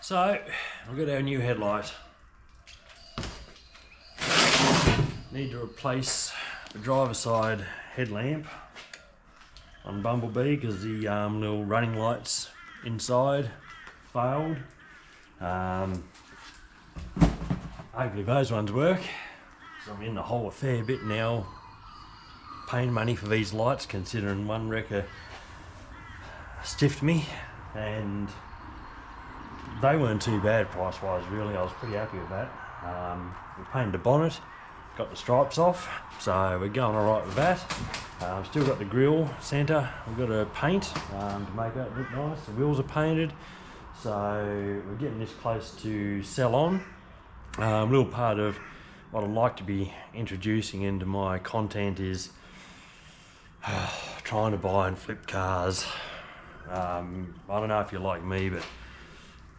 So, we've got our new headlight. Need to replace the driver's side headlamp on Bumblebee because the little running lights inside failed. Hopefully those ones work. So I'm in the hole a fair bit now, paying money for these lights, considering one wrecker stiffed me, and they weren't too bad price wise really. I was pretty happy with that. We painted the bonnet, got the stripes off, so we're going alright with that. Still got the grille centre, we've got to paint to make that look nice. The wheels are painted, so we're getting this close to sell on. A little part of what I'd like to be introducing into my content is trying to buy and flip cars. I don't know if you're like me, but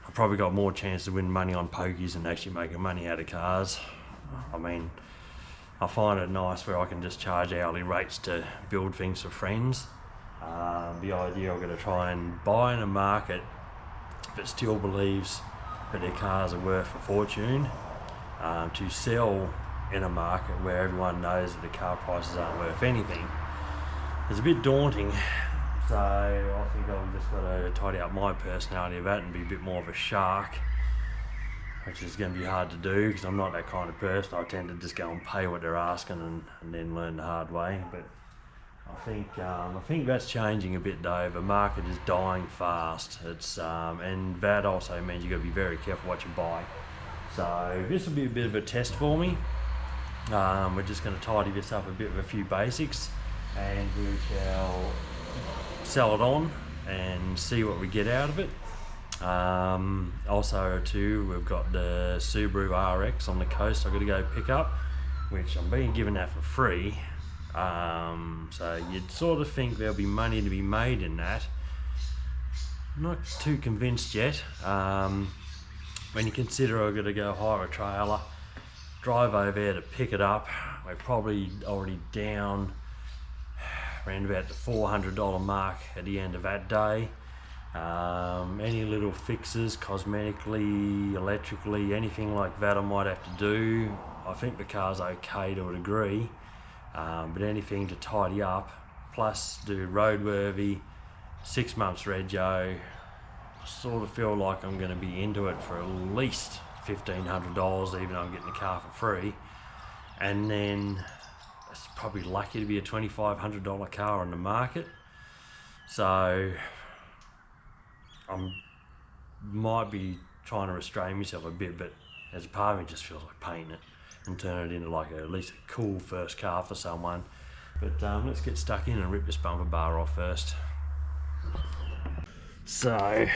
I've probably got more chance to win money on pokies than actually making money out of cars. I mean, I find it nice where I can just charge hourly rates to build things for friends. The idea I'm going to try and buy in a market that still believes that their cars are worth a fortune, to sell in a market where everyone knows that the car prices aren't worth anything. It's a bit daunting. So I think I've just got to tidy up my personality of that and be a bit more of a shark, which is going to be hard to do because I'm not that kind of person. I tend to just go and pay what they're asking and then learn the hard way. But I think that's changing a bit though. The market is dying fast. And that also means you've got to be very careful what you buy. So this will be a bit of a test for me. We're just going to tidy this up a bit with a few basics, and we shall sell it on and see what we get out of it. Also too, we've got the Subaru RX on the coast I've got to go pick up, which I'm being given that for free. So you'd sort of think there'll be money to be made in that. I'm not too convinced yet. When you consider I've got to go hire a trailer, drive over there to pick it up, we're probably already down around about the $400 mark at the end of that day. Any little fixes, cosmetically, electrically, anything like that I might have to do. I think the car's okay to a degree, but anything to tidy up, plus do roadworthy, 6 months rego, I sort of feel like I'm going to be into it for at least $1,500, even though I'm getting the car for free. And then it's probably lucky to be a $2,500 car on the market. So I might be trying to restrain myself a bit, but as a part of me just feels like painting it and turn it into like at least a cool first car for someone. But let's get stuck in and rip this bumper bar off first. So,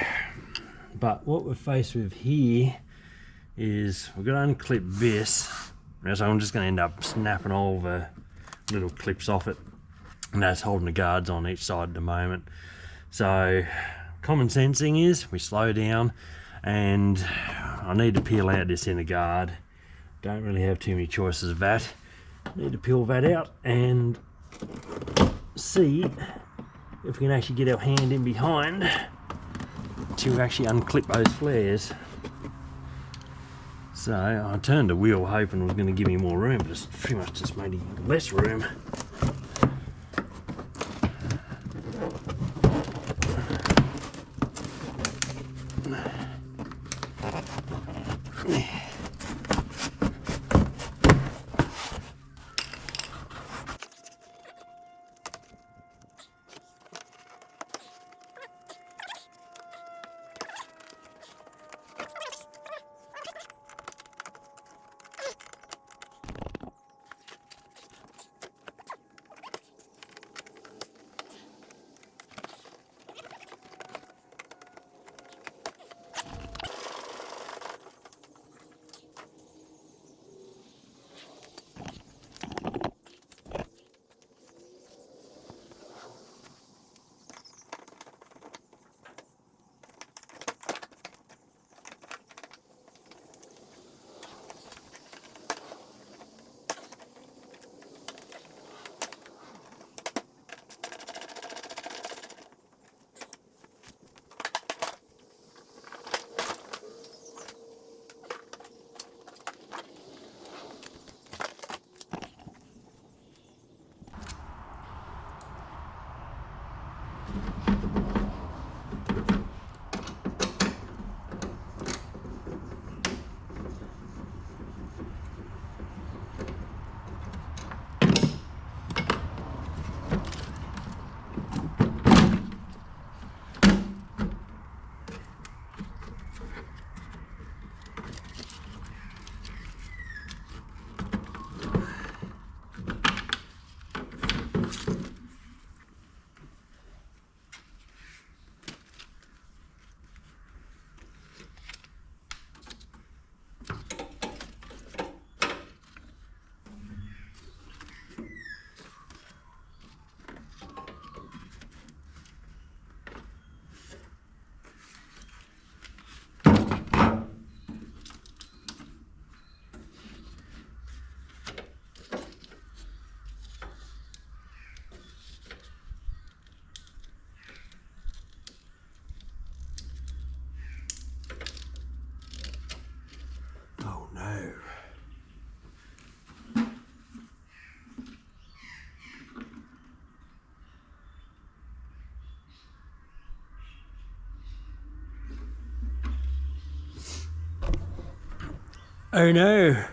but what we're faced with here is we're going to unclip this. So I'm just going to end up snapping all the little clips off it, and that's holding the guards on each side at the moment. So common sense thing is we slow down, and I need to peel out this inner guard. Don't really have too many choices of that. Need to peel that out and see if we can actually get our hand in behind to actually unclip those flares. So I turned the wheel hoping it was going to give me more room, but it's pretty much just made less room. Oh no!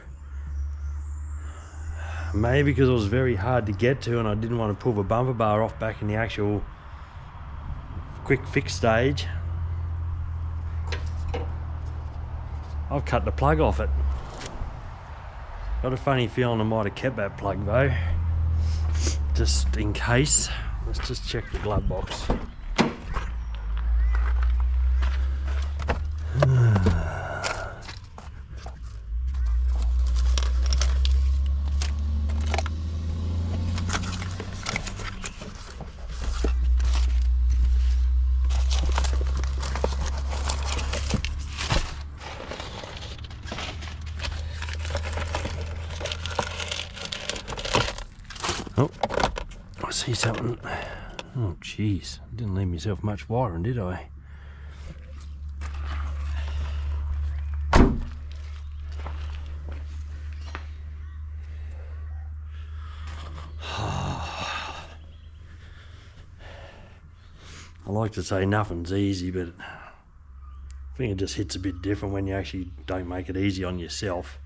Maybe because it was very hard to get to and I didn't want to pull the bumper bar off back in the actual quick fix stage. I've cut the plug off it. Got a funny feeling I might have kept that plug though, just in case. Let's just check the glove box. Oh, I see something. Oh, jeez. Didn't leave myself much wiring, did I? I like to say nothing's easy, but I think it just hits a bit different when you actually don't make it easy on yourself.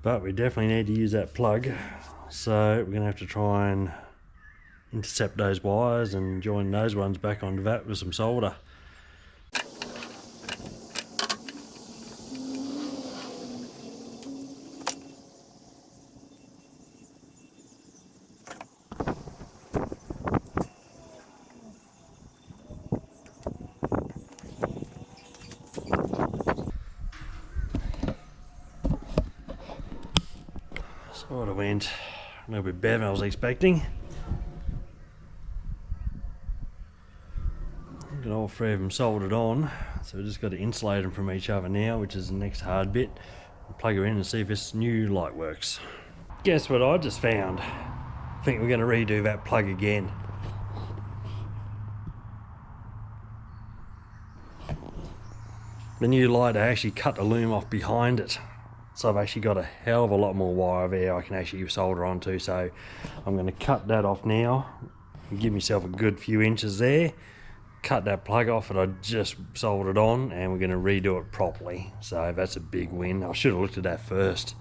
But we definitely need to use that plug. So we're going to have to try and intercept those wires and join those ones back onto that with some solder. Sort of went a little bit better than I was expecting. Got all three of them soldered on, so we just got to insulate them from each other now, which is the next hard bit. We'll plug her in and see if this new light works. Guess what I just found? I think we're going to redo that plug again. The new light, I actually cut the loom off behind it. So I've actually got a hell of a lot more wire there I can actually solder onto. So I'm going to cut that off now and give myself a good few inches there. Cut that plug off that I just soldered on, and we're going to redo it properly. So that's a big win. I should have looked at that first.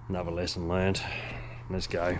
Another lesson learned. Let's go.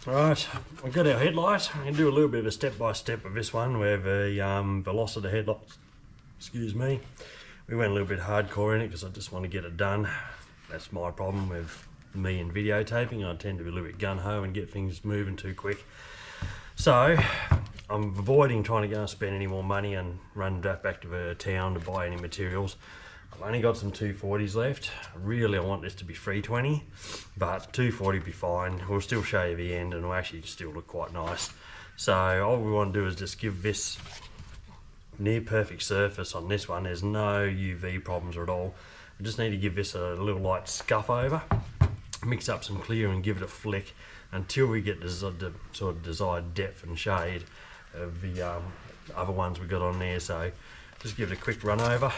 Right, we've got our headlight. I'm going to do a little bit of a step-by-step of this one where the velocity headlights, excuse me, we went a little bit hardcore in it because I just want to get it done. That's my problem with me and videotaping. I tend to be a little bit gun-ho and get things moving too quick. So I'm avoiding trying to go and spend any more money and run back to the town to buy any materials. I've only got some 240s left. Really, I want this to be 320, but 240 be fine. We'll still show you the end and it'll actually still look quite nice. So all we want to do is just give this near perfect surface on this one. There's no UV problems at all. We just need to give this a little light scuff over, mix up some clear and give it a flick until we get the sort of desired depth and shade of the other ones we got on there. So just give it a quick run over.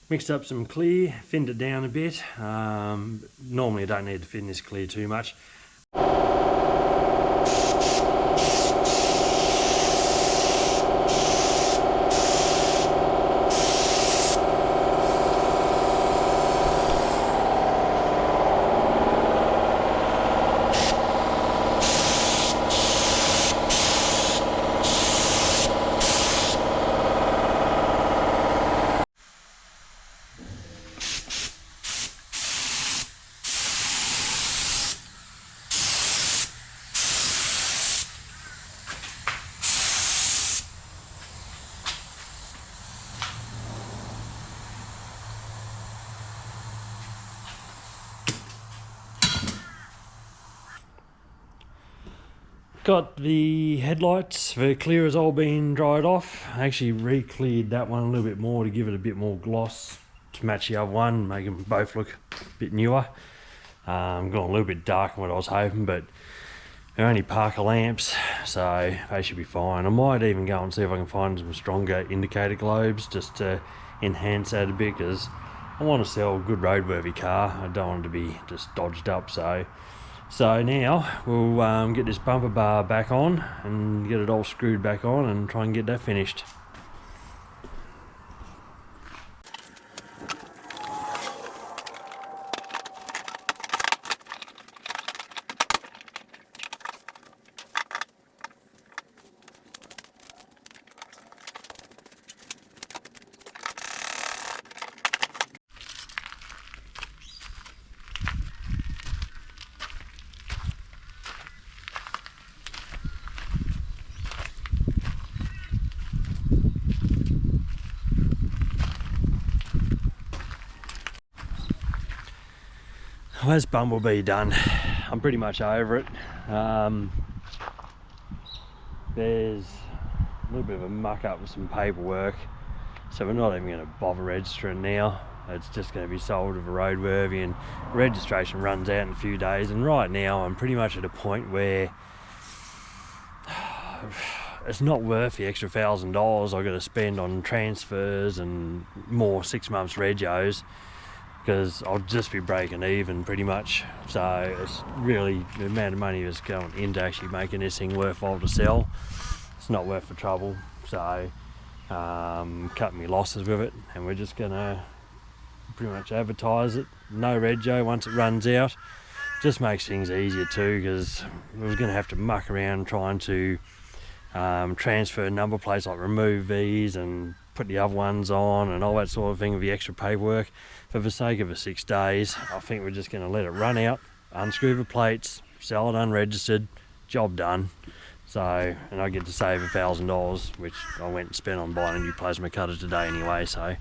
Mixed up some clear, thinned it down a bit. Normally I don't need to thin this clear too much. Got the headlights, the clear has all been dried off. I actually re-cleared that one a little bit more to give it a bit more gloss to match the other one, make them both look a bit newer. Gone a little bit darker than what I was hoping, but they're only Parker lamps, so they should be fine. I might even go and see if I can find some stronger indicator globes just to enhance that a bit, because I want to sell a good roadworthy car. I don't want it to be just dodged up. So now we'll get this bumper bar back on and get it all screwed back on and try and get that finished. Well, that's Bumblebee done. I'm pretty much over it. There's a little bit of a muck up with some paperwork, so we're not even going to bother registering now. It's just going to be sold with a roadworthy, and registration runs out in a few days. And right now I'm pretty much at a point where it's not worth the extra $1,000 I've got to spend on transfers and more 6 months regos, because I'll just be breaking even pretty much. So it's really the amount of money that's going into actually making this thing worthwhile to sell. It's not worth the trouble. So cutting my losses with it, and we're just gonna pretty much advertise it. No rego once it runs out. Just makes things easier too, because we're gonna have to muck around trying to transfer number plates, like remove these and put the other ones on and all that sort of thing with the extra paperwork. For the sake of the 6 days, I think we're just going to let it run out, unscrew the plates, sell it unregistered, job done. So, and I get to save $1,000, which I went and spent on buying a new plasma cutter today anyway, so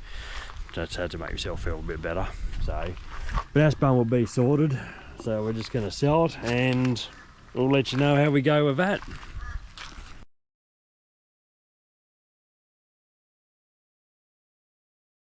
just had to make myself feel a bit better. So, but that's Bumblebee sorted, so we're just going to sell it and we'll let you know how we go with that.